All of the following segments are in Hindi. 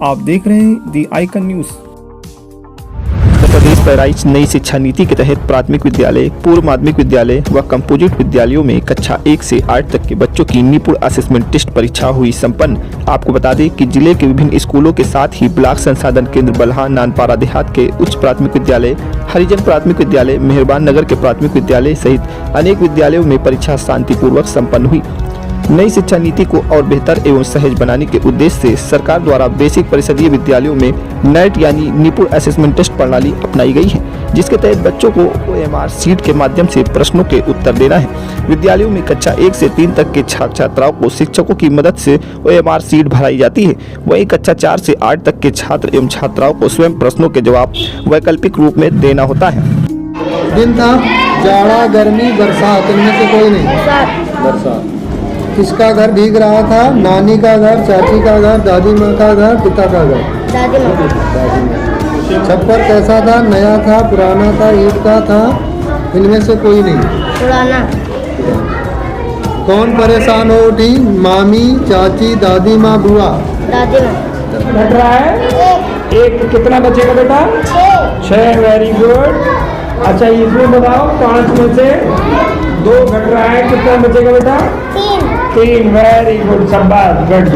आप देख रहे हैं दी आइकन न्यूज। उत्तर प्रदेश बहराइच नई शिक्षा नीति के तहत प्राथमिक विद्यालय, पूर्व माध्यमिक विद्यालय व कंपोजिट विद्यालयों में कक्षा 1 से 8 तक के बच्चों की निपुण असेसमेंट टेस्ट परीक्षा हुई संपन्न। आपको बता दें कि जिले के विभिन्न स्कूलों के साथ ही ब्लॉक संसाधन केंद्र बल्हा, नानपारा देहात के उच्च प्राथमिक विद्यालय, हरिजन प्राथमिक विद्यालय, मेहरबान नगर के प्राथमिक विद्यालय सहित अनेक विद्यालयों में परीक्षा शांतिपूर्वक संपन्न हुई। नई शिक्षा नीति को और बेहतर एवं सहज बनाने के उद्देश्य से सरकार द्वारा बेसिक परिषदीय विद्यालयों में नेट यानी निपुण असेसमेंट टेस्ट प्रणाली अपनाई गई है, जिसके तहत बच्चों को OMR शीट के माध्यम से प्रश्नों के उत्तर देना है। विद्यालयों में कक्षा 1 से 3 तक के छात्र छात्राओं को शिक्षकों की मदद से OMR शीट भराई जाती है। वहीं कक्षा 4 से 8 तक के छात्र एवं छात्राओं को स्वयं प्रश्नों के जवाब वैकल्पिक रूप में देना होता है। दिन था जाड़ा, गर्मी, बरसात, इनमें से कोई नहीं। बरसात। किसका घर भीग रहा था? नानी का घर, चाची का घर, दादी माँ का घर, पिता का घर? दादी माँ। छप्पर कैसा था? नया था, पुराना था, ईंट का था? इनमें से कोई नहीं। पुराना। कौन परेशान हो उठी? मामी, चाची, दादी माँ, बुआ? दादी माँ। घट रहा है एक। कितना बचेगा बेटा? 6। Very good. अच्छा इसमें बताओ 5 में से 2 घट रहा है, कितना बचेगा बेटा? 3। वेरी गुड, शाबाश, गुड।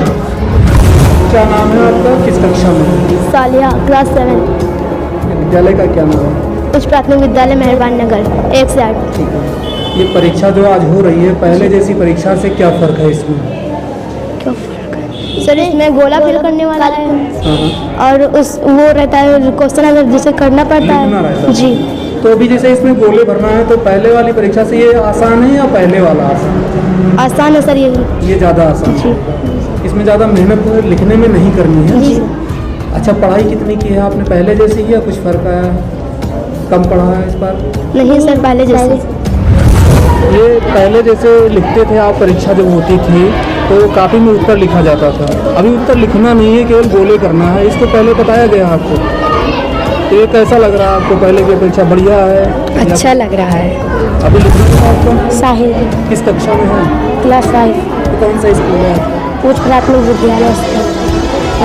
क्या नाम है आपका? किस कक्षा में? सालिया, क्लास 7। विद्यालय का क्या नाम है? उच्च प्राथमिक विद्यालय मेहरबान नगर 1 से 8। ठीक है। ये परीक्षा जो आज हो रही है, पहले जैसी परीक्षा से क्या फर्क है इसमें? क्या फर्क है सर? इसमें गोला फिल करने वाला है और उस वो रहता है क्वेश्चन आंसर जिसे करना पड़ता है जी। तो अभी जैसे इसमें गोले भरना है, तो पहले वाली परीक्षा से ये आसान है या पहले वाला आसान? आसान है सर ये ज़्यादा आसान जी। है। इसमें ज़्यादा मेहनत लिखने में नहीं करनी है जी। अच्छा, पढ़ाई कितनी की है आपने? पहले जैसे ही या कुछ फ़र्क आया है? कम पढ़ा है इस बार? नहीं सर, पहले जैसे। ये पहले जैसे लिखते थे आप, परीक्षा जब होती थी तो काफ़ी में उत्तर लिखा जाता था। अभी उत्तर लिखना नहीं है, केवल गोले करना है। इसको पहले बताया गया आपको? तो ये कैसा लग रहा है आपको? पहले की परीक्षा बढ़िया है? अच्छा लग रहा है। अभी लिखना है आपको? साहिल। किस कक्षा में है? क्लास 5। तो कौन सा स्कूल है? उच्च प्राथमिक विद्यालय।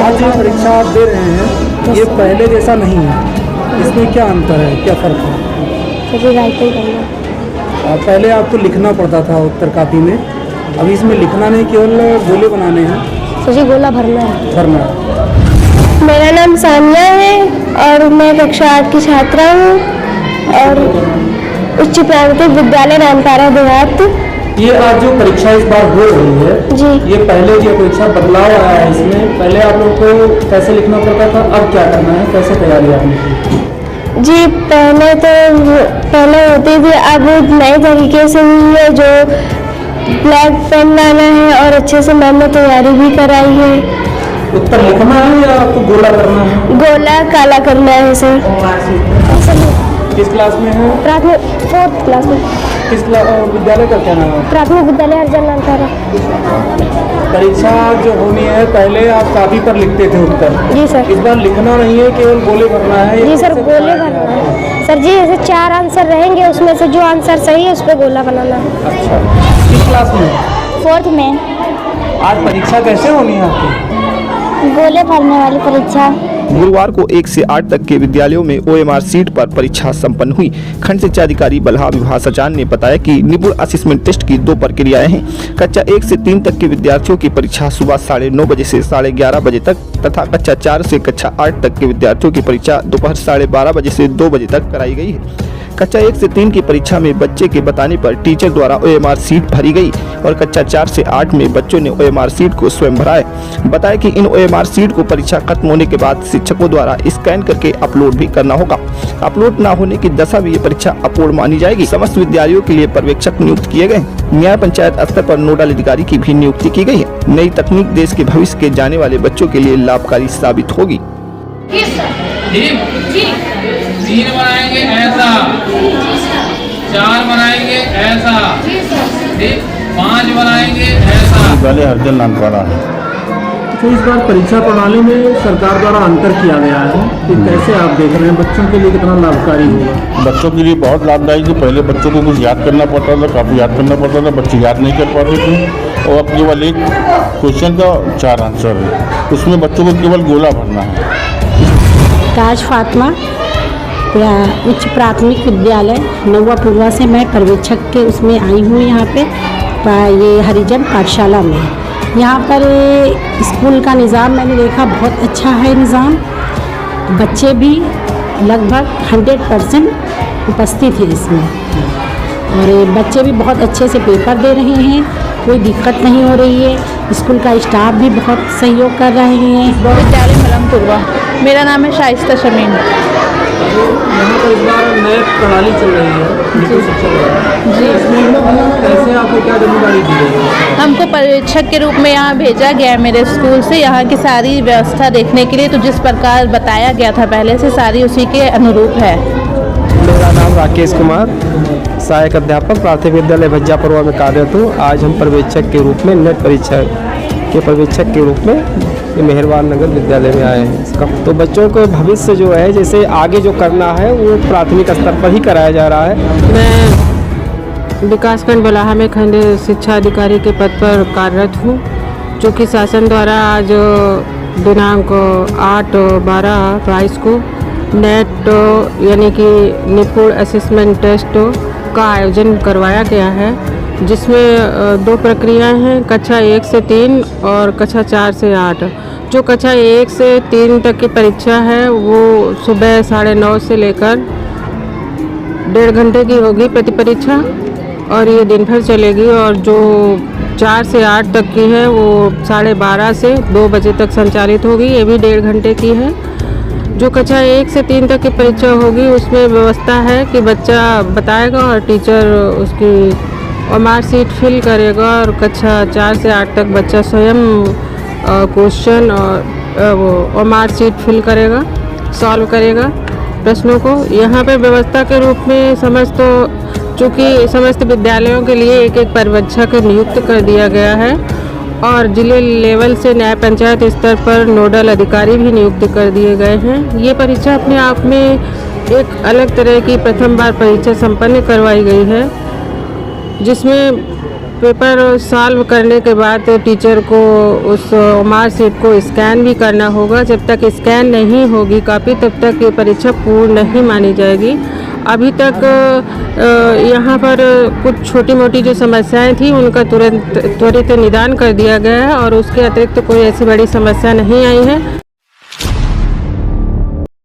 आज ये परीक्षा आप दे रहे हैं, ये पहले जैसा नहीं है। इसमें क्या अंतर है, क्या फ़र्क है? सभी राइटिंग करना। पहले आपको लिखना पड़ता था उत्तर कापी में, अभी इसमें लिखना नहीं, केवल गोले बनाने हैं। सभी गोला भरना है। भरना है। मेरा नाम सानिया है और मैं कक्षा 8 की छात्रा हूँ और उच्च प्राथमिक विद्यालय नानपारा देहात। ये आज जो परीक्षा इस बार हो रही है जी, ये पहले की परीक्षा बदलाव आया है इसमें। पहले आप लोग को कैसे लिखना पड़ता था, अब क्या करना है, कैसे तैयारी आपने की? जी पहले होती थी, अब नए तरीके से हुई है जो ब्लैक पेन लाना है और अच्छे से मैम ने तैयारी भी कराई है। उत्तर लिखना है या आपको गोला करना है? गोला काला करना है सर। किस क्लास में है? प्राथमिक 4th क्लास में। किस विद्यालय का क्या नाम है? प्राथमिक विद्यालय हरिजन नानपारा। परीक्षा जो होनी है, पहले आप कापी पर लिखते थे उत्तर। जी सर। इस बार लिखना नहीं है, केवल गोले भरना है। जी सर, गोले भरना है सर जी। जैसे 4 आंसर रहेंगे, उसमें से जो आंसर सही है उस पर गोला बनाना है। अच्छा, किस क्लास में? 4th में। आज परीक्षा कैसे होनी है आपकी? गोले भरने वाली परीक्षा। गुरुवार को 1 से 8 तक के विद्यालयों में OMR शीट पर परीक्षा संपन्न हुई। खंड शिक्षा अधिकारी बल्हा विभाग सचान ने बताया कि निपुण असेसमेंट टेस्ट की 2 प्रक्रियाएं हैं। कक्षा 1 से 3 तक के विद्यार्थियों की परीक्षा सुबह 9:30 बजे से 11:30 बजे तक तथा कक्षा 4 से कक्षा 8 तक के विद्यार्थियों की परीक्षा दोपहर 12:30 बजे से 2 बजे तक कराई गई है। कक्षा 1 से 3 की परीक्षा में बच्चे के बताने पर टीचर द्वारा OMR शीट भरी गई और कक्षा 4 से 8 में बच्चों ने OMR शीट को स्वयं भरा है। बताया कि इन OMR शीट को परीक्षा खत्म होने के बाद शिक्षकों द्वारा स्कैन करके अपलोड भी करना होगा। अपलोड न होने की दशा में ये परीक्षा अपूर्ण मानी जाएगी। समस्त विद्यालयों के लिए पर्यवेक्षक नियुक्त किए गए। न्याय पंचायत स्तर पर नोडल अधिकारी की भी नियुक्ति की गई है। नई तकनीक देश के भविष्य के जाने वाले बच्चों के लिए लाभकारी साबित होगी। 3 बनाएंगे ऐसा, 4 बनाएंगे ऐसा, ठीक, 5 बनाएंगे ऐसा। विद्यालय हरिजन नानपारा है। तो इस बार परीक्षा प्रणाली में सरकार द्वारा अंतर किया गया है कि कैसे आप देख रहे हैं, बच्चों के लिए कितना लाभकारी होगा? बच्चों के लिए बहुत लाभदायक है। पहले बच्चों को कुछ याद करना पड़ता था, काफ़ी याद करना पड़ता था, बच्चे याद नहीं कर पाते थे। और केवल एक क्वेश्चन का 4 आंसर है। उसमें बच्चों को केवल गोला भरना है। ताज फातिमा उच्च प्राथमिक विद्यालय नौवा पूर्वा से मैं पर्यवेक्षक के उसमें आई हूँ यहाँ पे ये हरिजन पाठशाला में। यहाँ पर स्कूल का निज़ाम मैंने देखा बहुत अच्छा है निज़ाम। बच्चे भी लगभग 100% उपस्थित हैं इसमें और बच्चे भी बहुत अच्छे से पेपर दे रहे हैं, कोई दिक्कत नहीं हो रही है। स्कूल का स्टाफ भी बहुत सहयोग कर रहे हैं। विद्यालय मलमपुरवा। मेरा नाम है शाइस्ता शमीन। यहाँ पर इस बार नई प्रणाली चल रही है निपुण शिक्षा प्रणाली। जी, कैसे आपको क्या जिम्मेदारी दी गई है? हमको पर्यवेक्षक के रूप में यहाँ भेजा गया है मेरे स्कूल से, यहाँ की सारी व्यवस्था देखने के लिए। तो जिस प्रकार बताया गया था पहले से सारी उसी के अनुरूप है। मेरा नाम राकेश कुमार, सहायक अध्यापक प्राथमिक विद्यालय भज्जापुरवा में कार्यरत हूँ। आज हम पर्यवेक्षक के रूप में नेट परीक्षा के पर्यवेक्षक के रूप में मेहरबान नगर विद्यालय में आए हैं। इसका तो बच्चों को भविष्य जो है जैसे आगे जो करना है वो प्राथमिक स्तर पर ही कराया जा रहा है। मैं विकासखंड बलाहा में खंड शिक्षा अधिकारी के पद पर कार्यरत हूँ, जो कि शासन द्वारा आज दिनांक 8/12/22 को नेट यानी कि निपुण असेसमेंट टेस्ट का आयोजन करवाया गया है, जिसमें 2 प्रक्रियाएं हैं, कक्षा 1 से 3 और कक्षा 4 से 8। जो कक्षा 1 से 3 तक की परीक्षा है वो सुबह 9:30 से लेकर 1.5 घंटे की होगी प्रति परीक्षा और ये दिन भर चलेगी। और जो 4 से 8 तक की है वो 12:30 से 2 बजे तक संचालित होगी, ये भी 1.5 घंटे की है। जो कक्षा 1 से 3 तक की परीक्षा होगी उसमें व्यवस्था है कि बच्चा बताएगा और टीचर उसकी मार्कशीट फिल करेगा। और कक्षा 4 से 8 तक बच्चा स्वयं क्वेश्चन और मार्कशीट फिल करेगा, सॉल्व करेगा प्रश्नों को। यहाँ पे व्यवस्था के रूप में चूँकि समस्त विद्यालयों के लिए एक पर्यवेक्षक नियुक्त कर दिया गया है और जिले लेवल से न्याय पंचायत स्तर पर नोडल अधिकारी भी नियुक्त कर दिए गए हैं। ये परीक्षा अपने आप में एक अलग तरह की प्रथम बार परीक्षा संपन्न करवाई गई है, जिसमें पेपर सॉल्व करने के बाद टीचर को उस मार्कशीट को स्कैन भी करना होगा। जब तक स्कैन नहीं होगी कॉपी तब तक ये परीक्षा पूर्ण नहीं मानी जाएगी। अभी तक यहाँ पर कुछ छोटी मोटी जो समस्याएं थी उनका त्वरित निदान कर दिया गया है और उसके अतिरिक्त कोई ऐसी बड़ी समस्या नहीं आई है।